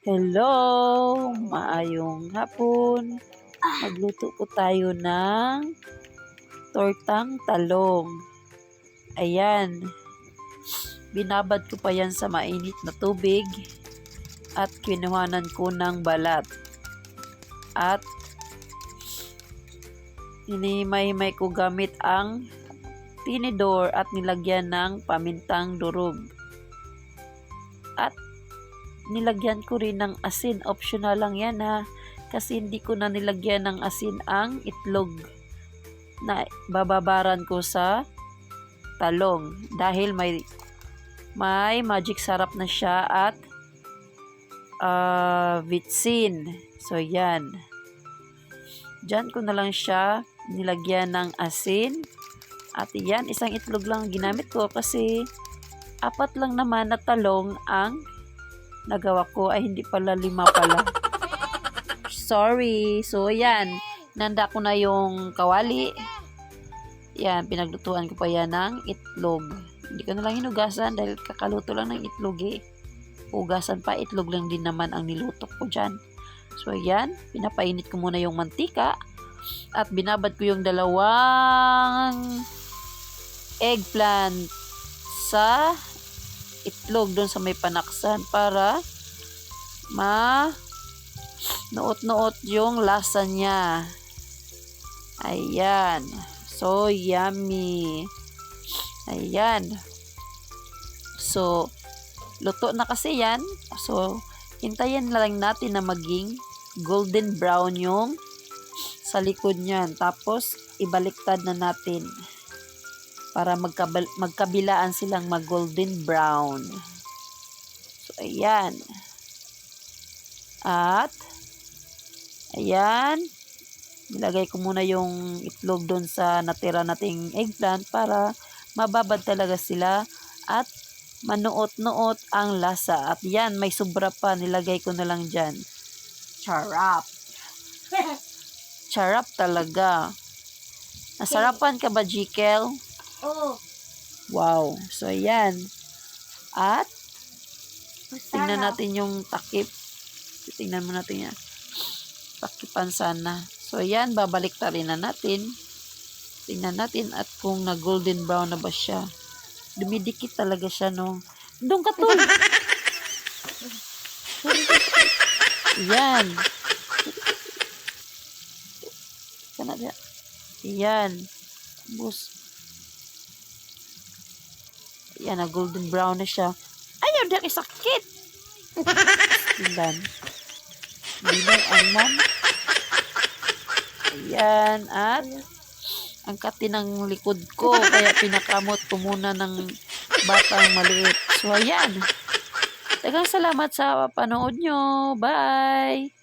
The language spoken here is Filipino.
Hello! Maayong hapon. Magluto po tayo ng tortang talong. Ayan. Binabad ko pa yan sa mainit na tubig at kinuhanan ko ng balat. At hinihimay-himay ko gamit ang tinidor at nilagyan ng pamintang durog. At nilagyan ko rin ng asin. Optional lang yan ha. Kasi hindi ko na nilagyan ng asin ang itlog na bababaran ko sa talong. Dahil may magic sarap na siya at vitsin. So yan. Diyan ko na lang siya nilagyan ng asin. At yan, isang itlog lang ginamit ko kasi 4 lang naman na talong ang nagawa ko, ay hindi pala 5 pala. Sorry. So yan, nanda ko na yung kawali. Yan, pinaglutuan ko pa yan ng itlog. Hindi ko na lang hinugasan dahil kakaluto lang ng itlog eh. Hugasan pa, itlog lang din naman ang niluto ko dyan. So yan, pinapainit ko muna yung mantika at binabad ko yung 2 eggplant sa itlog doon sa may panaksan para nuot-nuot yung lasa niya. Ayan. So yummy. Ayan. So, luto na kasi yan. So, hintayin na lang natin na maging golden brown yung sa likod niyan. Tapos, ibaliktad na natin para magkabilaan silang mag-golden brown. So, ayan. At, ayan. Nilagay ko muna yung itlog doon sa natira nating eggplant para mababad talaga sila at manuot-nuot ang lasa. At yan, may sobra pa. Nilagay ko na lang dyan. Charap. Charap talaga. Nasarapan ka ba, Jikel? Oo. Wow. So, ayan. At, tingnan natin yung takip. Tingnan mo natin yan. Takipan sana. So, ayan. Babaliktarin na natin. Tingnan natin at kung na-golden brown na ba siya. Dumidikit talaga siya, no? Doon ka, tol! Ayan. Ayan. Bus. Ayan, na golden brown na siya. Ayaw, daki sakit. Ilan. Bilang aman. Ayan, at ang kati ng likod ko, kaya pinakamot ko muna ng batang maliit. So, ayan. Daghang salamat sa panood nyo. Bye!